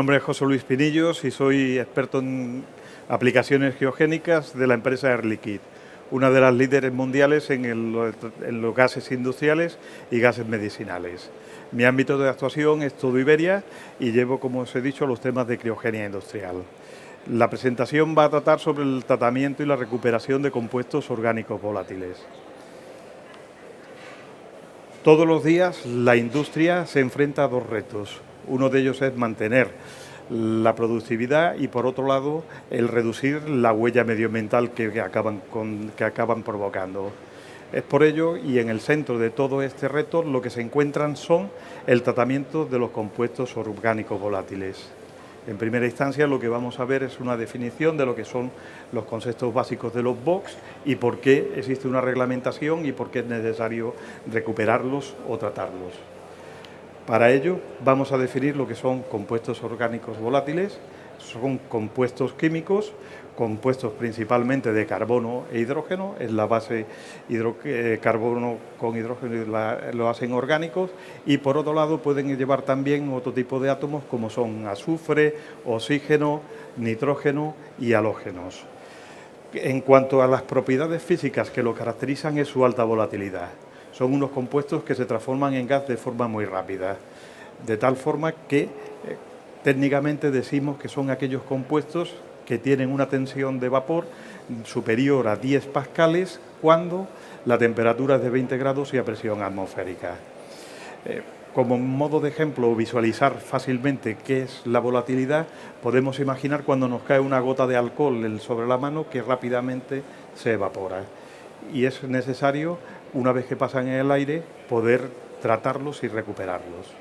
nombre es José Luis Pinillos y soy experto en aplicaciones geogénicas de la empresa Air Liquide, una de las líderes mundiales en los gases industriales y gases medicinales. Mi ámbito de actuación es todo Iberia y llevo, como os he dicho, los temas de criogenia industrial. La presentación va a tratar sobre el tratamiento y la recuperación de compuestos orgánicos volátiles. Todos los días la industria se enfrenta a dos retos. Uno de ellos es mantener la productividad y, por otro lado, el reducir la huella medioambiental que acaban provocando. Es por ello, y en el centro de todo este reto, lo que se encuentran son el tratamiento de los compuestos orgánicos volátiles. En primera instancia, lo que vamos a ver es una definición de lo que son los conceptos básicos de los BOX y por qué existe una reglamentación y por qué es necesario recuperarlos o tratarlos. Para ello, vamos a definir lo que son compuestos orgánicos volátiles. Son compuestos químicos, compuestos principalmente de carbono e hidrógeno, es la base carbono con hidrógeno lo hacen orgánicos, y por otro lado pueden llevar también otro tipo de átomos como son azufre, oxígeno, nitrógeno y halógenos. En cuanto a las propiedades físicas que lo caracterizan es su alta volatilidad. Son unos compuestos que se transforman en gas de forma muy rápida, de tal forma que técnicamente decimos que son aquellos compuestos que tienen una tensión de vapor superior a 10 pascales cuando la temperatura es de 20 grados y a presión atmosférica. Como modo de ejemplo, visualizar fácilmente qué es la volatilidad, podemos imaginar cuando nos cae una gota de alcohol sobre la mano que rápidamente se evapora. Y es necesario, una vez que pasan en el aire, poder tratarlos y recuperarlos.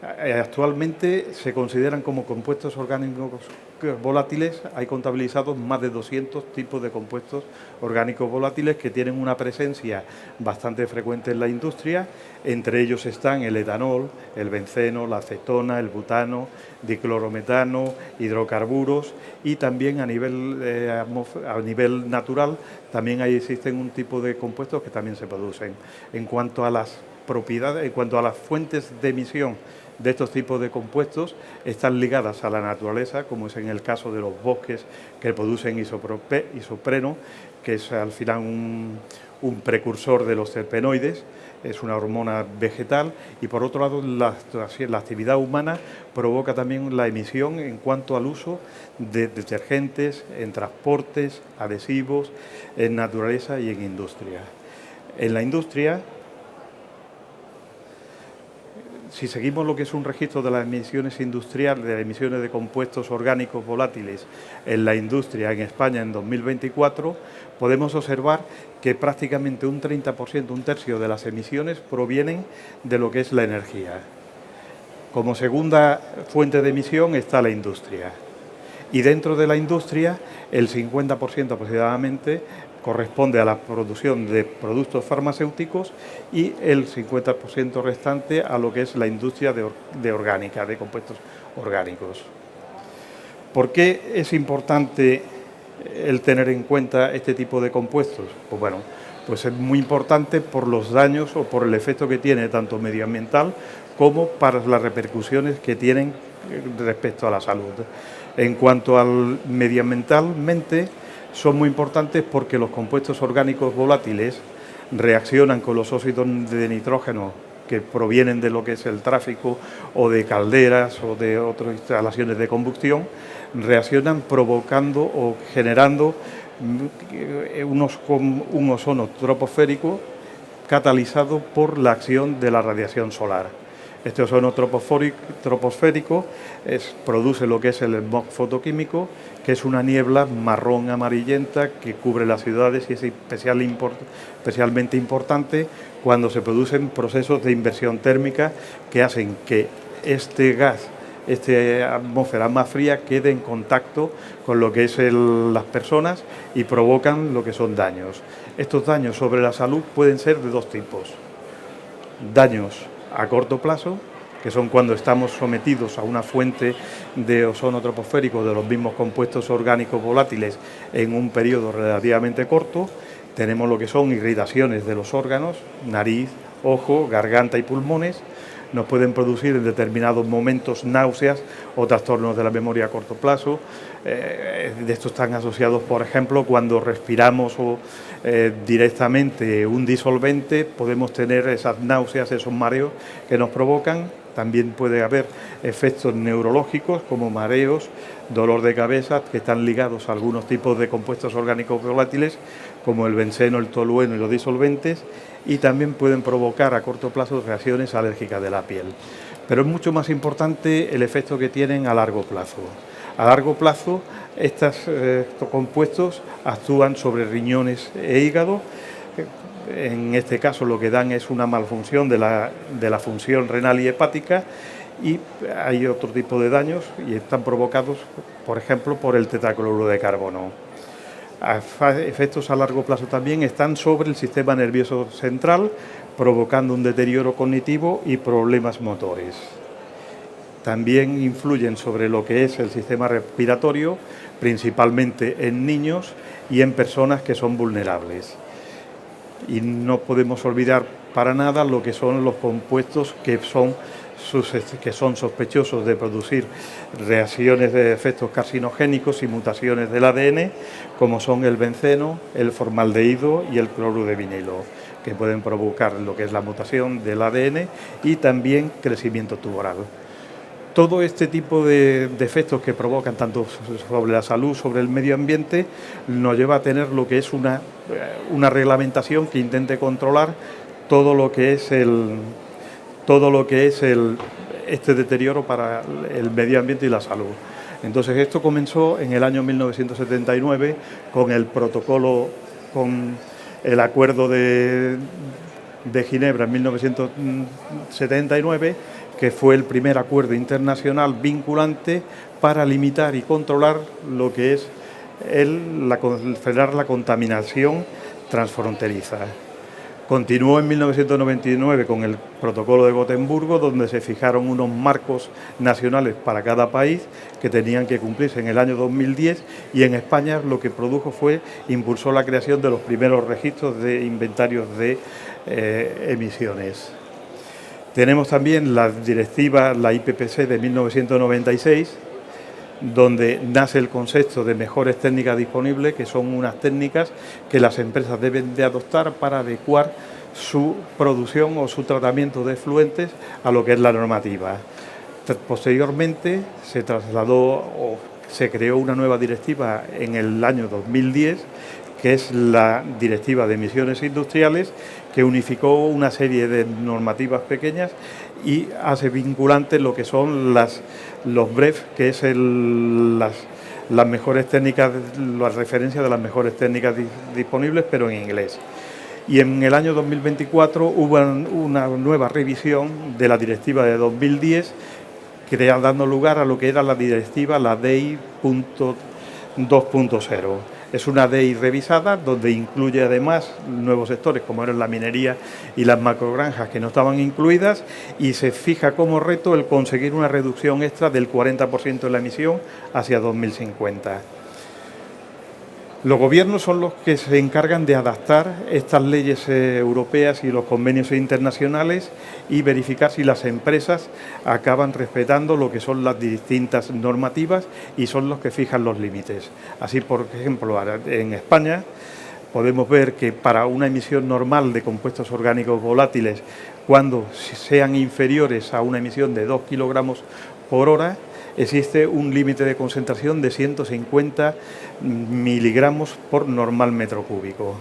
Actualmente se consideran como compuestos orgánicos volátiles, hay contabilizados más de 200 tipos de compuestos orgánicos volátiles que tienen una presencia bastante frecuente en la industria. Entre ellos están el etanol, el benceno, la acetona, el butano, diclorometano, hidrocarburos, y también a nivel natural también existen un tipo de compuestos que también se producen. En cuanto a las propiedades, en cuanto a las fuentes de emisión de estos tipos de compuestos, están ligadas a la naturaleza, como es en el caso de los bosques que producen isopreno, que es al final un precursor de los terpenoides, es una hormona vegetal, y por otro lado la actividad humana provoca también la emisión en cuanto al uso de detergentes, en transportes, adhesivos, en naturaleza y en industria. En la industria, si seguimos lo que es un registro de las emisiones industriales, de las emisiones de compuestos orgánicos volátiles en la industria en España en 2024, podemos observar que prácticamente un 30%, un tercio de las emisiones provienen de lo que es la energía. Como segunda fuente de emisión está la industria. Y dentro de la industria, el 50% aproximadamente corresponde a la producción de productos farmacéuticos y el 50% restante a lo que es la industria de orgánica, de compuestos orgánicos. ¿Por qué es importante el tener en cuenta este tipo de compuestos? Pues bueno, pues es muy importante por los daños o por el efecto que tiene tanto medioambiental como para las repercusiones que tienen respecto a la salud. En cuanto al medioambientalmente, son muy importantes porque los compuestos orgánicos volátiles reaccionan con los óxidos de nitrógeno que provienen de lo que es el tráfico o de calderas o de otras instalaciones de combustión, reaccionan provocando o generando un ozono troposférico catalizado por la acción de la radiación solar. Este ozono troposférico produce lo que es el smog fotoquímico, que es una niebla marrón amarillenta que cubre las ciudades y es especialmente importante cuando se producen procesos de inversión térmica que hacen que este gas, esta atmósfera más fría, quede en contacto con lo que es las personas y provocan lo que son daños. Estos daños sobre la salud pueden ser de dos tipos. Daños a corto plazo, que son cuando estamos sometidos a una fuente de ozono troposférico de los mismos compuestos orgánicos volátiles en un periodo relativamente corto. Tenemos lo que son irritaciones de los órganos, nariz, ojo, garganta y pulmones. nos pueden producir en determinados momentos náuseas o trastornos de la memoria a corto plazo. De estos están asociados, por ejemplo, cuando respiramos directamente un disolvente, podemos tener esas náuseas, esos mareos que nos provocan. También puede haber efectos neurológicos como mareos, dolor de cabeza, que están ligados a algunos tipos de compuestos orgánicos volátiles, como el benceno, el tolueno y los disolventes, y también pueden provocar a corto plazo reacciones alérgicas de la piel. Pero es mucho más importante el efecto que tienen a largo plazo. A largo plazo, estos compuestos actúan sobre riñones e hígado. En este caso lo que dan es una malfunción de la función renal y hepática, y hay otro tipo de daños y están provocados, por ejemplo, por el tetracloruro de carbono. Efectos a largo plazo también están sobre el sistema nervioso central, provocando un deterioro cognitivo y problemas motores. También influyen sobre lo que es el sistema respiratorio, principalmente en niños y en personas que son vulnerables. Y no podemos olvidar para nada lo que son los compuestos que son sospechosos de producir reacciones de efectos carcinogénicos y mutaciones del ADN, como son el benceno, el formaldehído y el cloruro de vinilo, que pueden provocar lo que es la mutación del ADN y también crecimiento tumoral. Todo este tipo de efectos que provocan tanto sobre la salud, sobre el medio ambiente, nos lleva a tener lo que es una reglamentación que intente controlar todo lo que es este deterioro para el medio ambiente y la salud. Entonces esto comenzó en el año 1979 con el protocolo, con el Acuerdo de Ginebra en 1979, que fue el primer acuerdo internacional vinculante para limitar y controlar lo que es frenar la contaminación transfronteriza. Continuó en 1999 con el protocolo de Gotemburgo, donde se fijaron unos marcos nacionales para cada país que tenían que cumplirse en el año 2010, y en España lo que impulsó la creación de los primeros registros de inventarios de emisiones. Tenemos también la directiva, la IPPC de 1996, donde nace el concepto de mejores técnicas disponibles, que son unas técnicas que las empresas deben de adoptar para adecuar su producción o su tratamiento de efluentes a lo que es la normativa. Posteriormente se creó una nueva directiva en el año 2010, que es la Directiva de Emisiones Industriales, que unificó una serie de normativas pequeñas y hace vinculantes lo que son los BREF, que es las mejores técnicas, la referencia de las mejores técnicas disponibles, pero en inglés. Y en el año 2024 hubo una nueva revisión de la directiva de 2010, dando lugar a lo que era la directiva, la DEI 2.0. Es una DEI revisada, donde incluye además nuevos sectores como eran la minería y las macrogranjas, que no estaban incluidas, y se fija como reto el conseguir una reducción extra del 40% de la emisión hacia 2050. Los gobiernos son los que se encargan de adaptar estas leyes europeas y los convenios internacionales y verificar si las empresas acaban respetando lo que son las distintas normativas, y son los que fijan los límites. Así, por ejemplo, en España podemos ver que para una emisión normal de compuestos orgánicos volátiles, cuando sean inferiores a una emisión de 2 kilogramos por hora, existe un límite de concentración de 150 miligramos por normal metro cúbico.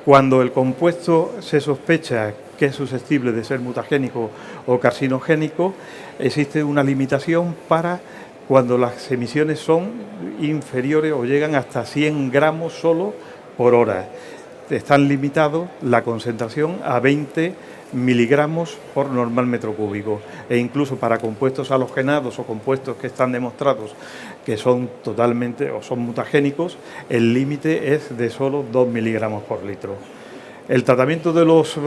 Cuando el compuesto se sospecha que es susceptible de ser mutagénico o carcinogénico, existe una limitación para cuando las emisiones son inferiores o llegan hasta 100 gramos solo por hora. Están limitados la concentración a 20 miligramos por normal metro cúbico, e incluso para compuestos halogenados o compuestos que están demostrados que son totalmente o son mutagénicos, el límite es de solo 2 miligramos por litro. El tratamiento de los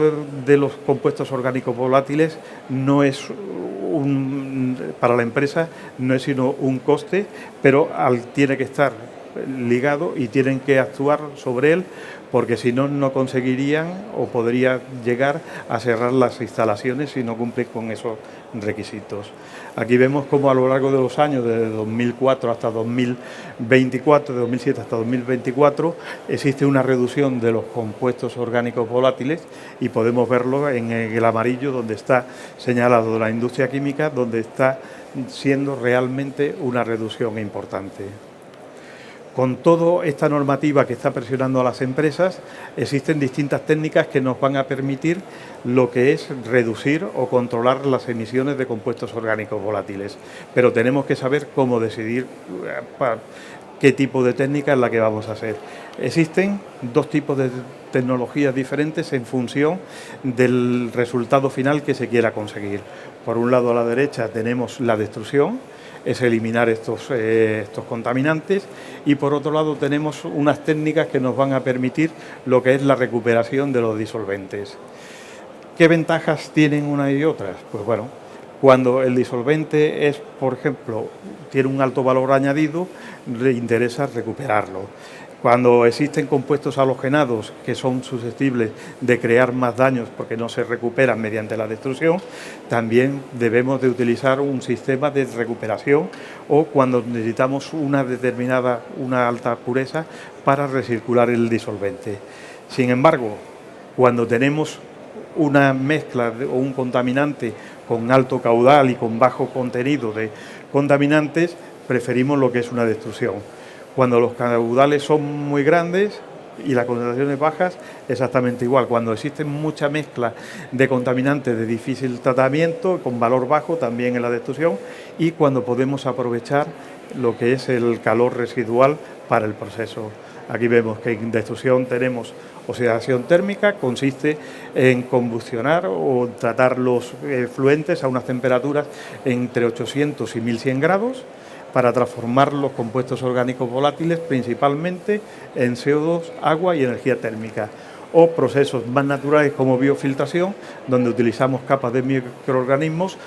compuestos orgánicos volátiles no es para la empresa no es sino un coste, pero tiene que estar ligado y tienen que actuar sobre él, porque si no, no conseguirían o podría llegar a cerrar las instalaciones si no cumplen con esos requisitos. Aquí vemos cómo a lo largo de los años, desde 2004 hasta 2024, de 2007 hasta 2024, existe una reducción de los compuestos orgánicos volátiles y podemos verlo en el amarillo, donde está señalado la industria química, donde está siendo realmente una reducción importante. Con toda esta normativa que está presionando a las empresas, existen distintas técnicas que nos van a permitir lo que es reducir o controlar las emisiones de compuestos orgánicos volátiles. Pero tenemos que saber cómo decidir qué tipo de técnica es la que vamos a hacer. Existen dos tipos de tecnologías diferentes en función del resultado final que se quiera conseguir. Por un lado, a la derecha tenemos la destrucción, es eliminar estos contaminantes, y por otro lado tenemos unas técnicas que nos van a permitir lo que es la recuperación de los disolventes. ¿Qué ventajas tienen una y otras? Pues bueno, cuando el disolvente es, por ejemplo, tiene un alto valor añadido, le interesa recuperarlo. Cuando existen compuestos halogenados que son susceptibles de crear más daños porque no se recuperan mediante la destrucción, también debemos de utilizar un sistema de recuperación, o cuando necesitamos una alta pureza para recircular el disolvente. Sin embargo, cuando tenemos una mezcla o un contaminante con alto caudal y con bajo contenido de contaminantes, preferimos lo que es una destrucción. Cuando los caudales son muy grandes y las concentraciones bajas, exactamente igual. Cuando existe mucha mezcla de contaminantes de difícil tratamiento, con valor bajo, también en la destrucción, y cuando podemos aprovechar lo que es el calor residual para el proceso. Aquí vemos que en destrucción tenemos oxidación térmica, consiste en combustionar o tratar los fluentes a unas temperaturas entre 800 y 1100 grados, para transformar los compuestos orgánicos volátiles principalmente en CO2, agua y energía térmica, o procesos más naturales como biofiltración, donde utilizamos capas de microorganismos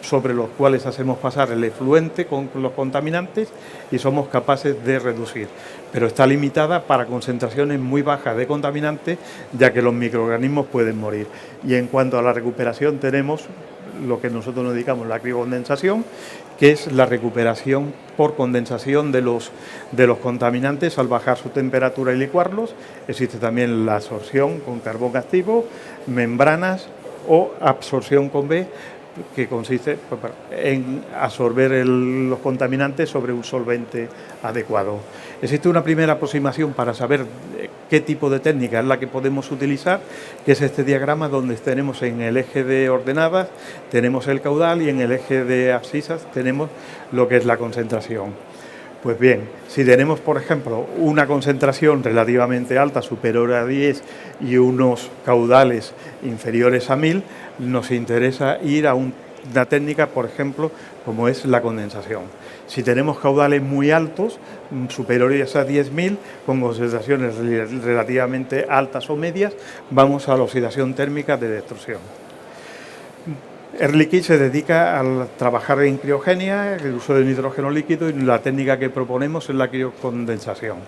sobre los cuales hacemos pasar el efluente con los contaminantes y somos capaces de reducir. Pero está limitada para concentraciones muy bajas de contaminantes, ya que los microorganismos pueden morir. Y en cuanto a la recuperación, tenemos lo que nosotros nos dedicamos, la criocondensación, que es la recuperación por condensación de los contaminantes al bajar su temperatura y licuarlos. Existe también la absorción con carbón activo, membranas, o absorción con B, que consiste en absorber los contaminantes sobre un solvente adecuado. Existe una primera aproximación para saber qué tipo de técnica es la que podemos utilizar, que es este diagrama donde tenemos en el eje de ordenadas, tenemos el caudal, y en el eje de abscisas tenemos lo que es la concentración. Pues bien, si tenemos, por ejemplo, una concentración relativamente alta, superior a 10, y unos caudales inferiores a 1000, nos interesa ir a una técnica, por ejemplo, como es la condensación. Si tenemos caudales muy altos, superiores a 10.000, con concentraciones relativamente altas o medias, vamos a la oxidación térmica de destrucción. Air Liquide se dedica a trabajar en criogenia, el uso de nitrógeno líquido, y la técnica que proponemos es la criocondensación.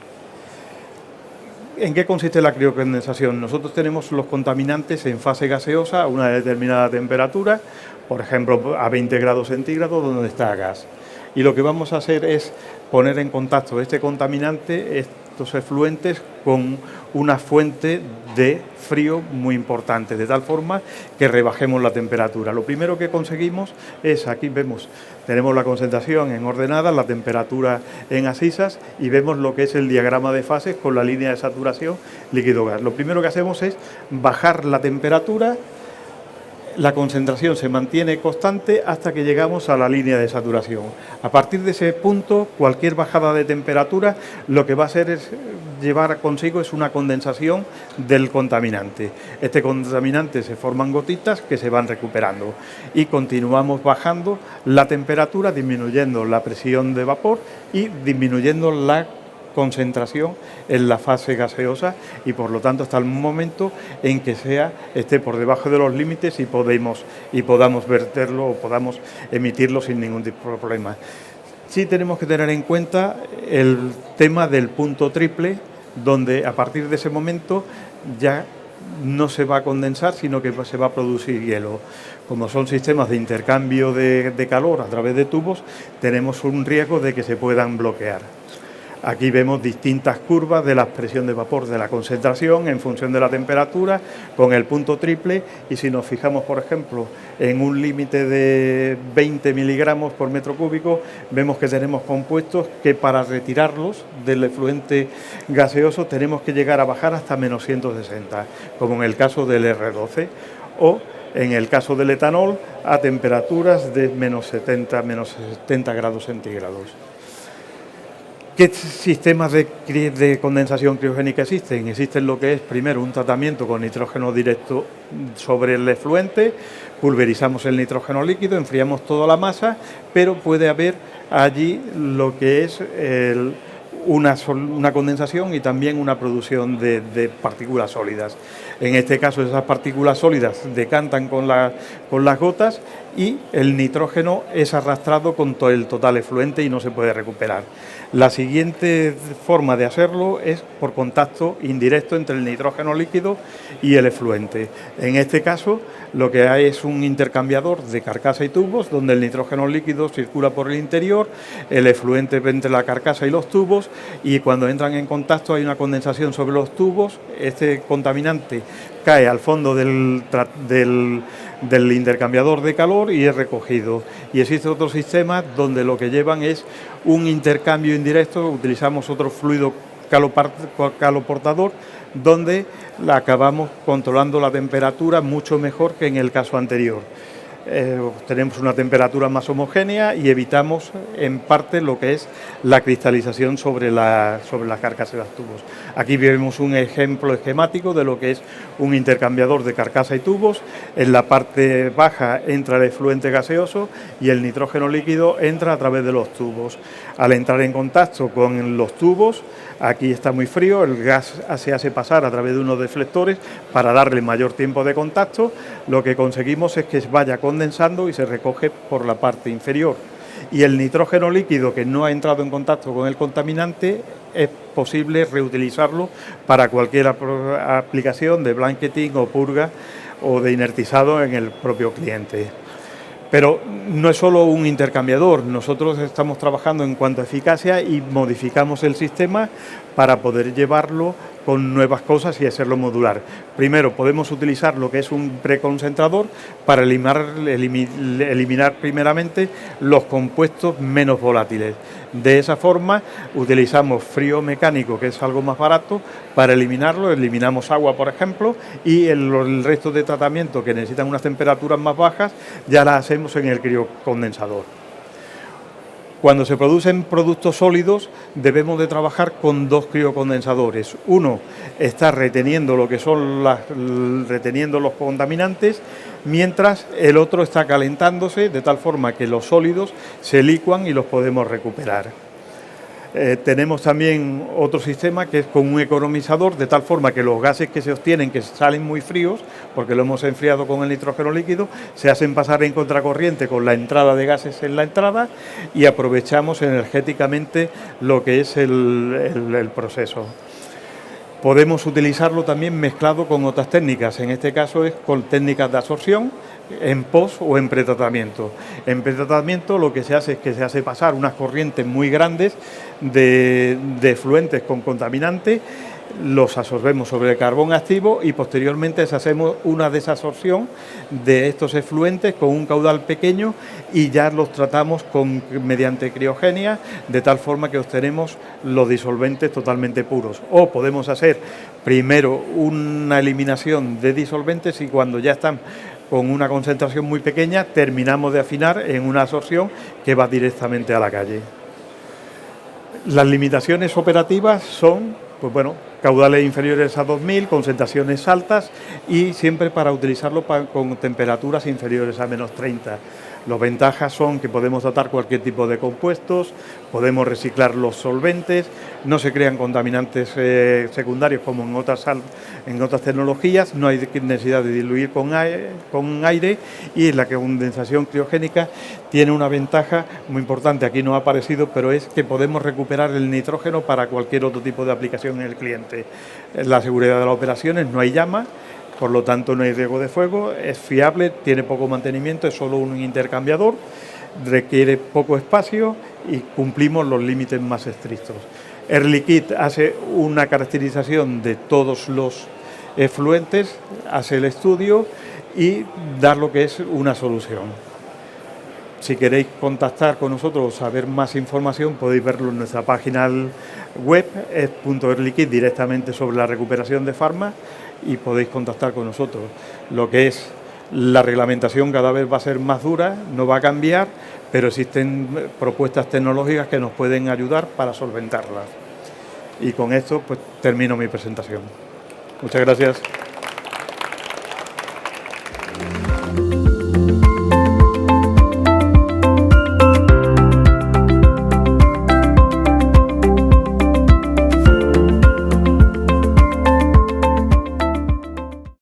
¿En qué consiste la criocondensación? Nosotros tenemos los contaminantes en fase gaseosa a una determinada temperatura, por ejemplo a 20 grados centígrados, donde está gas. Y lo que vamos a hacer es poner en contacto este contaminante, estos efluentes, con una fuente de frío muy importante, de tal forma que rebajemos la temperatura. Lo primero que conseguimos es, aquí vemos, tenemos la concentración en ordenadas, la temperatura en abscisas, y vemos lo que es el diagrama de fases con la línea de saturación líquido-gas. Lo primero que hacemos es bajar la temperatura. La concentración se mantiene constante hasta que llegamos a la línea de saturación. A partir de ese punto, cualquier bajada de temperatura lo que va a hacer es llevar consigo es una condensación del contaminante. Este contaminante se forman gotitas que se van recuperando, y continuamos bajando la temperatura, disminuyendo la presión de vapor y disminuyendo la concentración en la fase gaseosa, y por lo tanto hasta el momento en que esté por debajo de los límites y podamos verterlo o podamos emitirlo sin ningún tipo de problema. Sí tenemos que tener en cuenta el tema del punto triple, donde a partir de ese momento ya no se va a condensar, sino que se va a producir hielo. Como son sistemas de intercambio de calor a través de tubos, tenemos un riesgo de que se puedan bloquear. Aquí vemos distintas curvas de la presión de vapor, de la concentración en función de la temperatura, con el punto triple, y si nos fijamos, por ejemplo, en un límite de 20 miligramos por metro cúbico, vemos que tenemos compuestos que para retirarlos del efluente gaseoso tenemos que llegar a bajar hasta menos 160, como en el caso del R12, o en el caso del etanol a temperaturas de menos 70 grados centígrados. ¿Qué sistemas de condensación criogénica existen? Existen lo que es, primero, un tratamiento con nitrógeno directo sobre el efluente, pulverizamos el nitrógeno líquido, enfriamos toda la masa, pero puede haber allí lo que es una condensación y también una producción de partículas sólidas. En este caso, esas partículas sólidas decantan con las gotas y el nitrógeno es arrastrado con todo el total efluente y no se puede recuperar. La siguiente forma de hacerlo es por contacto indirecto entre el nitrógeno líquido y el efluente. En este caso, lo que hay es un intercambiador de carcasa y tubos, donde el nitrógeno líquido circula por el interior, el efluente entre la carcasa y los tubos, y cuando entran en contacto hay una condensación sobre los tubos. Este contaminante cae al fondo del intercambiador de calor y es recogido. Y existe otro sistema donde lo que llevan es un intercambio indirecto, utilizamos otro fluido caloportador, donde acabamos controlando la temperatura mucho mejor que en el caso anterior. Tenemos una temperatura más homogénea y evitamos en parte lo que es la cristalización sobre las carcasas de los tubos. Aquí vemos un ejemplo esquemático de lo que es un intercambiador de carcasa y tubos. En la parte baja entra el efluente gaseoso y el nitrógeno líquido entra a través de los tubos. Al entrar en contacto con los tubos, aquí está muy frío, el gas se hace pasar a través de unos deflectores para darle mayor tiempo de contacto. Lo que conseguimos es que vaya condensando y se recoge por la parte inferior. Y el nitrógeno líquido que no ha entrado en contacto con el contaminante es posible reutilizarlo para cualquier aplicación de blanketing o purga o de inertizado en el propio cliente. Pero no es solo un intercambiador, nosotros estamos trabajando en cuanto a eficacia y modificamos el sistema para poder llevarlo con nuevas cosas y hacerlo modular. Primero, podemos utilizar lo que es un preconcentrador para eliminar primeramente los compuestos menos volátiles. De esa forma, utilizamos frío mecánico, que es algo más barato, para eliminarlo. Eliminamos agua, por ejemplo, y el resto de tratamiento que necesitan unas temperaturas más bajas, ya las hacemos en el criocondensador. Cuando se producen productos sólidos debemos de trabajar con dos criocondensadores. Uno está reteniendo lo que son reteniendo los contaminantes, mientras el otro está calentándose de tal forma que los sólidos se licuan y los podemos recuperar. Tenemos también otro sistema que es con un economizador, de tal forma que los gases que se obtienen, que salen muy fríos, porque lo hemos enfriado con el nitrógeno líquido, se hacen pasar en contracorriente con la entrada de gases en la entrada y aprovechamos energéticamente lo que es el proceso. Podemos utilizarlo también mezclado con otras técnicas, en este caso es con técnicas de absorción, en post o en pretratamiento. En pretratamiento lo que se hace es que se hace pasar unas corrientes muy grandes de efluentes con contaminantes, los absorbemos sobre el carbón activo y posteriormente hacemos una desadsorción de estos efluentes con un caudal pequeño y ya los tratamos mediante criogenia, de tal forma que obtenemos los disolventes totalmente puros. O podemos hacer primero una eliminación de disolventes y cuando ya están con una concentración muy pequeña terminamos de afinar en una absorción que va directamente a la calle. Las limitaciones operativas son, pues bueno, caudales inferiores a 2000, concentraciones altas y siempre para utilizarlo con temperaturas inferiores a menos 30. Las ventajas son que podemos tratar cualquier tipo de compuestos, podemos reciclar los solventes, no se crean contaminantes secundarios como en otras tecnologías, no hay necesidad de diluir con aire y la condensación criogénica tiene una ventaja muy importante, aquí no ha aparecido, pero es que podemos recuperar el nitrógeno para cualquier otro tipo de aplicación en el cliente. La seguridad de las operaciones, no hay llama, por lo tanto no hay riesgo de fuego, es fiable, tiene poco mantenimiento, es solo un intercambiador, requiere poco espacio y cumplimos los límites más estrictos. Air Liquide hace una caracterización de todos los efluentes, hace el estudio y da lo que es una solución. Si queréis contactar con nosotros o saber más información, podéis verlo en nuestra página web, es.airliquide, directamente sobre la recuperación de farma, y podéis contactar con nosotros. Lo que es la reglamentación cada vez va a ser más dura, no va a cambiar, pero existen propuestas tecnológicas que nos pueden ayudar para solventarlas. Y con esto pues termino mi presentación. Muchas gracias.